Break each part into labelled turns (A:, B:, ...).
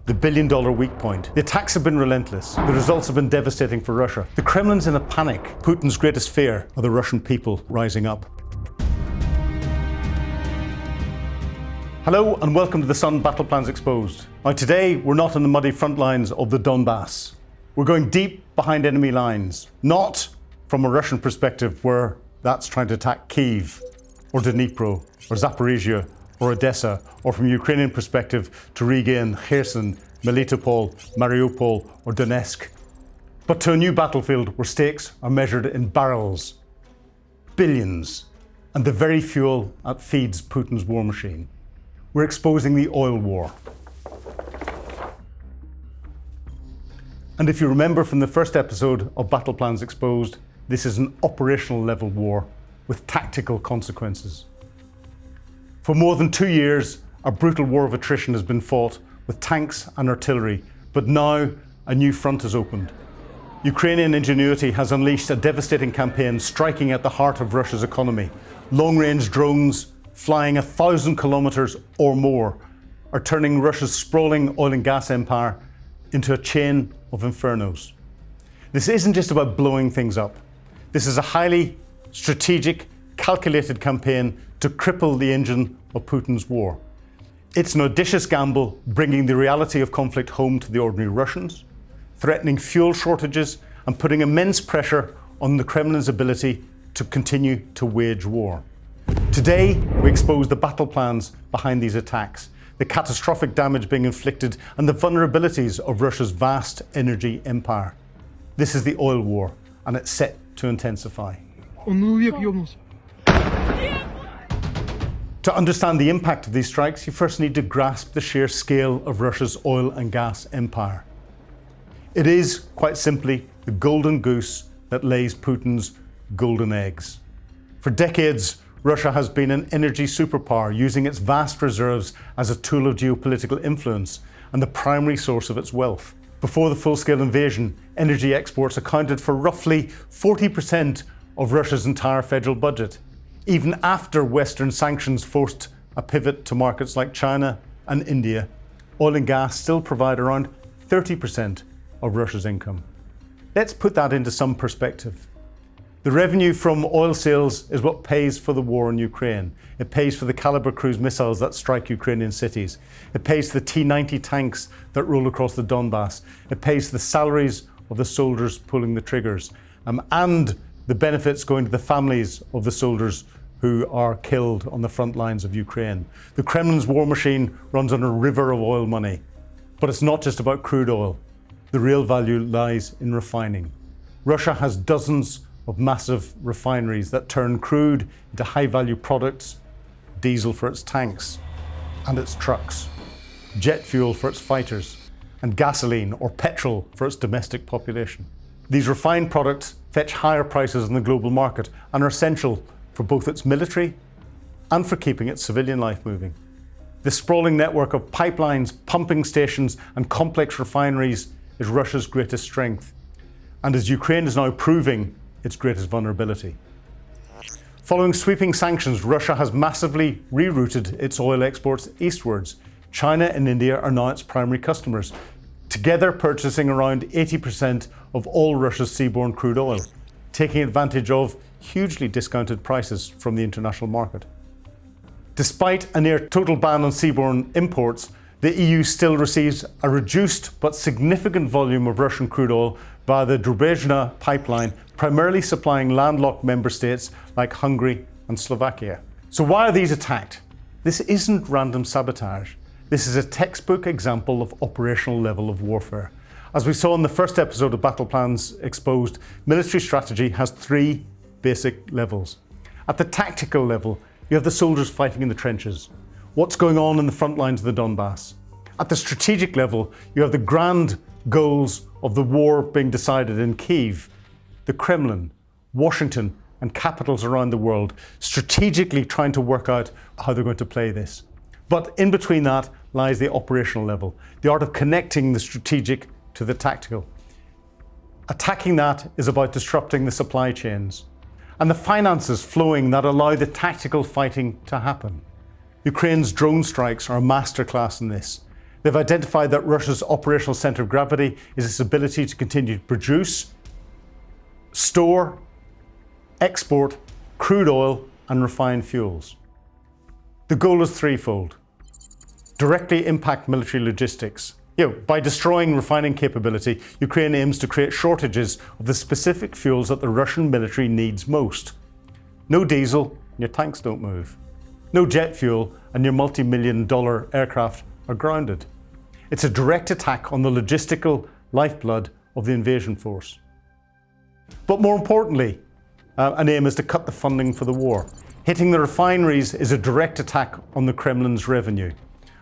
A: the billion-dollar weak point. The attacks have been relentless. The results have been devastating for Russia. The Kremlin's in a panic. Putin's greatest fear are the Russian people rising up. Hello and welcome to the Sun Battle Plans Exposed. Now today, we're not on the muddy front lines of the Donbass. We're going deep behind enemy lines, not from a Russian perspective where that's trying to attack Kyiv, or Dnipro, or Zaporizhia, or Odessa, or from a Ukrainian perspective to regain Kherson, Melitopol, Mariupol, or Donetsk, but to a new battlefield where stakes are measured in barrels, billions, and the very fuel that feeds Putin's war machine. We're exposing the oil war. And if you remember from the first episode of Battle Plans Exposed, this is an operational level war with tactical consequences. For more than 2 years, a brutal war of attrition has been fought with tanks and artillery, but now a new front has opened. Ukrainian ingenuity has unleashed a devastating campaign striking at the heart of Russia's economy. Long-range drones flying 1,000 kilometers or more are turning Russia's sprawling oil and gas empire into a chain of infernos. This isn't just about blowing things up. This is a highly strategic, calculated campaign to cripple the engine of Putin's war. It's an audacious gamble bringing the reality of conflict home to the ordinary Russians, threatening fuel shortages and putting immense pressure on the Kremlin's ability to continue to wage war. Today, we expose the battle plans behind these attacks, the catastrophic damage being inflicted, and the vulnerabilities of Russia's vast energy empire. This is the oil war, and it's set to intensify. To understand the impact of these strikes, you first need to grasp the sheer scale of Russia's oil and gas empire. It is, quite simply, the golden goose that lays Putin's golden eggs. For decades, Russia has been an energy superpower, using its vast reserves as a tool of geopolitical influence and the primary source of its wealth. Before the full-scale invasion, energy exports accounted for roughly 40% of Russia's entire federal budget. Even after Western sanctions forced a pivot to markets like China and India, oil and gas still provide around 30% of Russia's income. Let's put that into some perspective. The revenue from oil sales is what pays for the war in Ukraine. It pays for the Kalibr cruise missiles that strike Ukrainian cities. It pays for the T-90 tanks that roll across the Donbass. It pays for the salaries of the soldiers pulling the triggers, and the benefits going to the families of the soldiers who are killed on the front lines of Ukraine. The Kremlin's war machine runs on a river of oil money. But it's not just about crude oil. The real value lies in refining. Russia has dozens of massive refineries that turn crude into high-value products, diesel for its tanks and its trucks, jet fuel for its fighters, and gasoline or petrol for its domestic population. These refined products fetch higher prices in the global market and are essential for both its military and for keeping its civilian life moving. This sprawling network of pipelines, pumping stations, and complex refineries is Russia's greatest strength, and as Ukraine is now proving, its greatest vulnerability. Following sweeping sanctions, Russia has massively rerouted its oil exports eastwards. China and India are now its primary customers, together purchasing around 80% of all Russia's seaborne crude oil, taking advantage of hugely discounted prices from the international market. Despite a near total ban on seaborne imports, the EU still receives a reduced but significant volume of Russian crude oil via the Druzhba pipeline, primarily supplying landlocked member states like Hungary and Slovakia. So why are these attacked? This isn't random sabotage. This is a textbook example of operational level of warfare. As we saw in the first episode of Battle Plans Exposed, military strategy has 3 basic levels. At the tactical level, you have the soldiers fighting in the trenches. What's going on in the front lines of the Donbass? At the strategic level, you have the grand goals of the war being decided in Kyiv, the Kremlin, Washington, and capitals around the world, strategically trying to work out how they're going to play this. But in between that lies the operational level, the art of connecting the strategic to the tactical. Attacking that is about disrupting the supply chains and the finances flowing that allow the tactical fighting to happen. Ukraine's drone strikes are a masterclass in this. They've identified that Russia's operational center of gravity is its ability to continue to produce, store, export crude oil and refined fuels. The goal is threefold. Directly impact military logistics. By destroying refining capability, Ukraine aims to create shortages of the specific fuels that the Russian military needs most. No diesel, and your tanks don't move. No jet fuel, and your multi-million-dollar aircraft are grounded. It's a direct attack on the logistical lifeblood of the invasion force. But more importantly, an aim is to cut the funding for the war. Hitting the refineries is a direct attack on the Kremlin's revenue.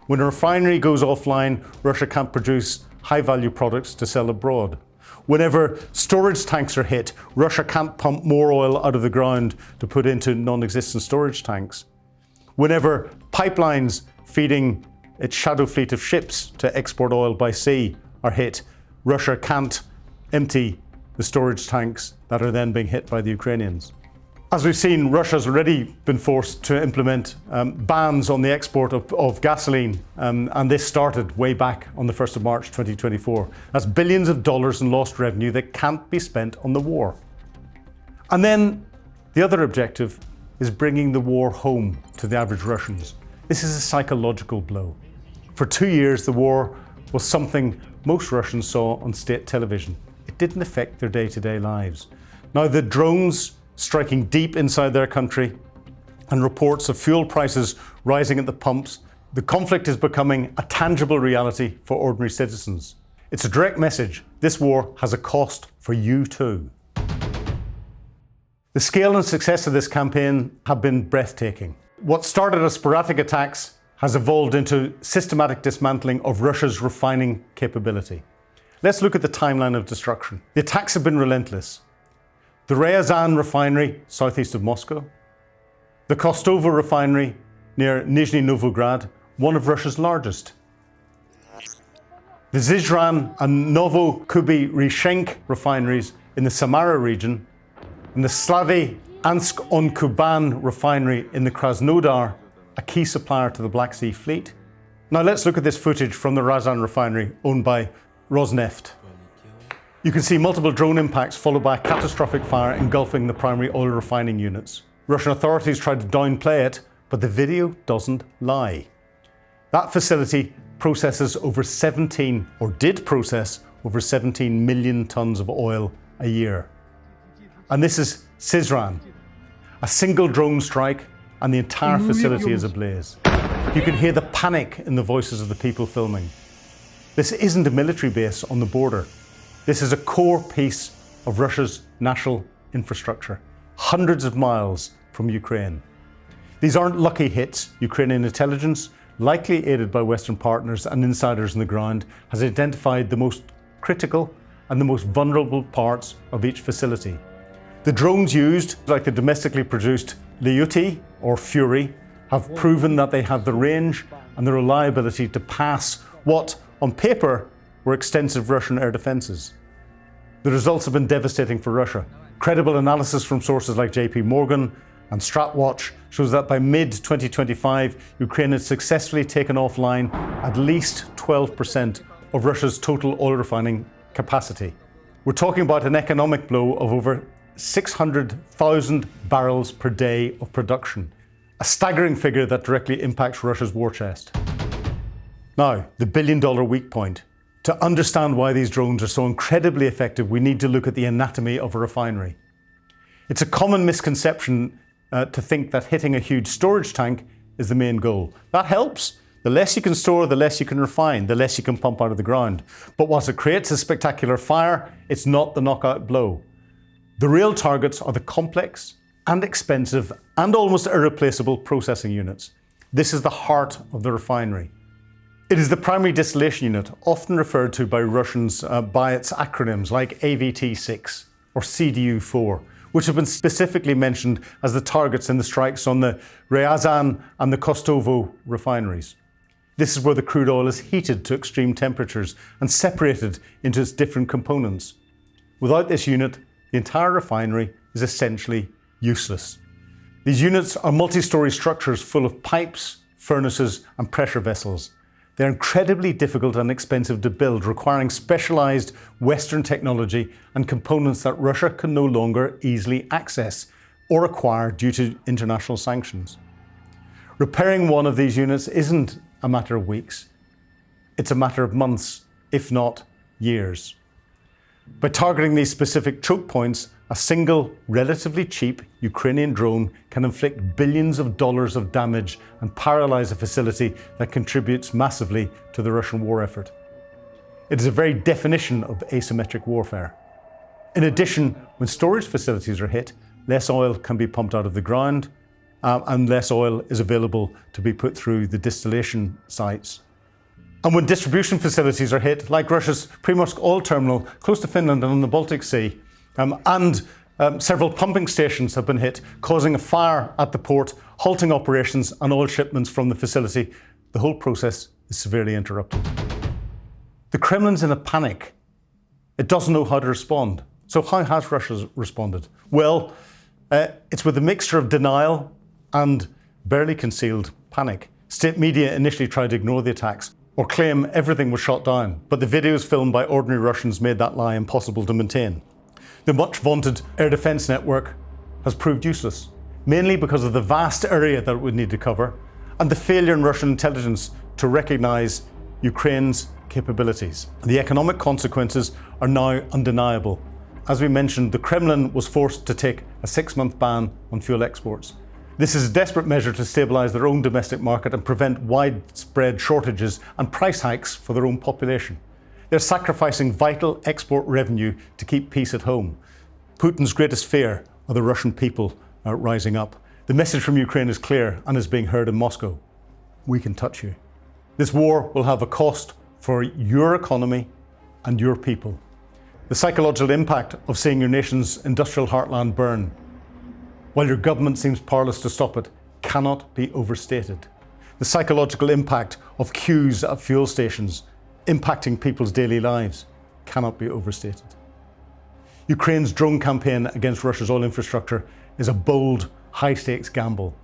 A: When a refinery goes offline, Russia can't produce high-value products to sell abroad. Whenever storage tanks are hit, Russia can't pump more oil out of the ground to put into non-existent storage tanks. Whenever pipelines feeding its shadow fleet of ships to export oil by sea are hit, Russia can't empty the storage tanks that are then being hit by the Ukrainians. As we've seen, Russia's already been forced to implement bans on the export of gasoline, and this started way back on the 1st of March 2024. That's billions of dollars in lost revenue that can't be spent on the war. And then the other objective is bringing the war home to the average Russians. This is a psychological blow. For 2 years, the war was something most Russians saw on state television. It didn't affect their day-to-day lives. Now, the drones striking deep inside their country and reports of fuel prices rising at the pumps, the conflict is becoming a tangible reality for ordinary citizens. It's a direct message. This war has a cost for you too. The scale and success of this campaign have been breathtaking. What started as sporadic attacks has evolved into systematic dismantling of Russia's refining capability. Let's look at the timeline of destruction. The attacks have been relentless. The Ryazan refinery, southeast of Moscow. The Kostovo refinery near Nizhny Novgorod, one of Russia's largest. The Zizran and Novokuby-Rishenk refineries in the Samara region, and the Slavyansk-on-Kuban refinery in the Krasnodar, a key supplier to the Black Sea fleet. Now let's look at this footage from the Ryazan refinery owned by Rosneft. You can see multiple drone impacts followed by a catastrophic fire engulfing the primary oil refining units. Russian authorities tried to downplay it, but the video doesn't lie. That facility processes did process over 17 million tons of oil a year. And this is Zizran. A single drone strike and the entire facility is ablaze. You can hear the panic in the voices of the people filming. This isn't a military base on the border. This is a core piece of Russia's national infrastructure, hundreds of miles from Ukraine. These aren't lucky hits. Ukrainian intelligence, likely aided by Western partners and insiders on the ground, has identified the most critical and the most vulnerable parts of each facility. The drones used, like the domestically produced Lyuty or Fury, have proven that they have the range and the reliability to pass what, on paper, were extensive Russian air defences. The results have been devastating for Russia. Credible analysis from sources like JP Morgan and Stratwatch shows that by mid-2025, Ukraine had successfully taken offline at least 12% of Russia's total oil refining capacity. We're talking about an economic blow of over 600,000 barrels per day of production, a staggering figure that directly impacts Russia's war chest. Now, the billion-dollar weak point. To understand why these drones are so incredibly effective, we need to look at the anatomy of a refinery. It's a common misconception to think that hitting a huge storage tank is the main goal. That helps. The less you can store, the less you can refine, the less you can pump out of the ground. But whilst it creates a spectacular fire, it's not the knockout blow. The real targets are the complex and expensive and almost irreplaceable processing units. This is the heart of the refinery. It is the primary distillation unit, often referred to by Russians by its acronyms like AVT6 or CDU4, which have been specifically mentioned as the targets in the strikes on the Ryazan and the Kostovo refineries. This is where the crude oil is heated to extreme temperatures and separated into its different components. Without this unit, the entire refinery is essentially useless. These units are multi-story structures full of pipes, furnaces and pressure vessels. They're incredibly difficult and expensive to build, requiring specialized Western technology and components that Russia can no longer easily access or acquire due to international sanctions. Repairing one of these units isn't a matter of weeks. It's a matter of months, if not years. By targeting these specific choke points, a single, relatively cheap Ukrainian drone can inflict billions of dollars of damage and paralyze a facility that contributes massively to the Russian war effort. It is a very definition of asymmetric warfare. In addition, when storage facilities are hit, less oil can be pumped out of the ground, and less oil is available to be put through the distillation sites. And when distribution facilities are hit, like Russia's Primorsk oil terminal close to Finland and on the Baltic Sea, and several pumping stations have been hit, causing a fire at the port, halting operations and oil shipments from the facility, the whole process is severely interrupted. The Kremlin's in a panic. It doesn't know how to respond. So how has Russia responded? Well, it's with a mixture of denial and barely concealed panic. State media initially tried to ignore the attacks or claim everything was shot down, but the videos filmed by ordinary Russians made that lie impossible to maintain. The much vaunted air defense network has proved useless, mainly because of the vast area that it would need to cover and the failure in Russian intelligence to recognize Ukraine's capabilities. The economic consequences are now undeniable. As we mentioned, the Kremlin was forced to take a 6-month ban on fuel exports. This is a desperate measure to stabilize their own domestic market and prevent widespread shortages and price hikes for their own population. They're sacrificing vital export revenue to keep peace at home. Putin's greatest fear are the Russian people rising up. The message from Ukraine is clear and is being heard in Moscow. We can touch you. This war will have a cost for your economy and your people. The psychological impact of seeing your nation's industrial heartland burn, while your government seems powerless to stop it, cannot be overstated. The psychological impact of queues at fuel stations impacting people's daily lives cannot be overstated. Ukraine's drone campaign against Russia's oil infrastructure is a bold, high-stakes gamble.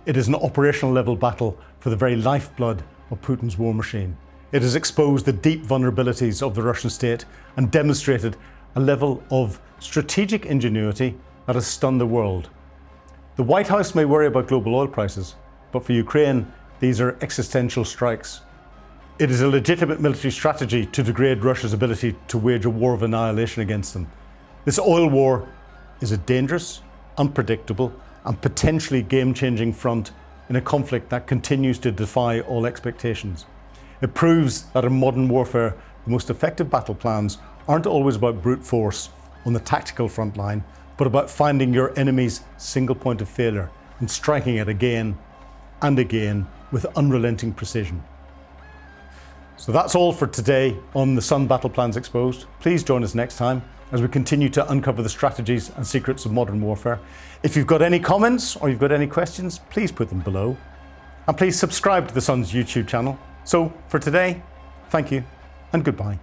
A: It is an operational level battle for the very lifeblood of Putin's war machine. It has exposed the deep vulnerabilities of the Russian state and demonstrated a level of strategic ingenuity that has stunned the world. The White House may worry about global oil prices, but for Ukraine, these are existential strikes. It is a legitimate military strategy to degrade Russia's ability to wage a war of annihilation against them. This oil war is a dangerous, unpredictable, and potentially game-changing front in a conflict that continues to defy all expectations. It proves that in modern warfare, the most effective battle plans aren't always about brute force on the tactical front line, but about finding your enemy's single point of failure and striking it again and again with unrelenting precision. So that's all for today on the Sun Battle Plans Exposed. Please join us next time as we continue to uncover the strategies and secrets of modern warfare. If you've got any comments or you've got any questions, please put them below. And please subscribe to the Sun's YouTube channel. So for today, thank you and goodbye.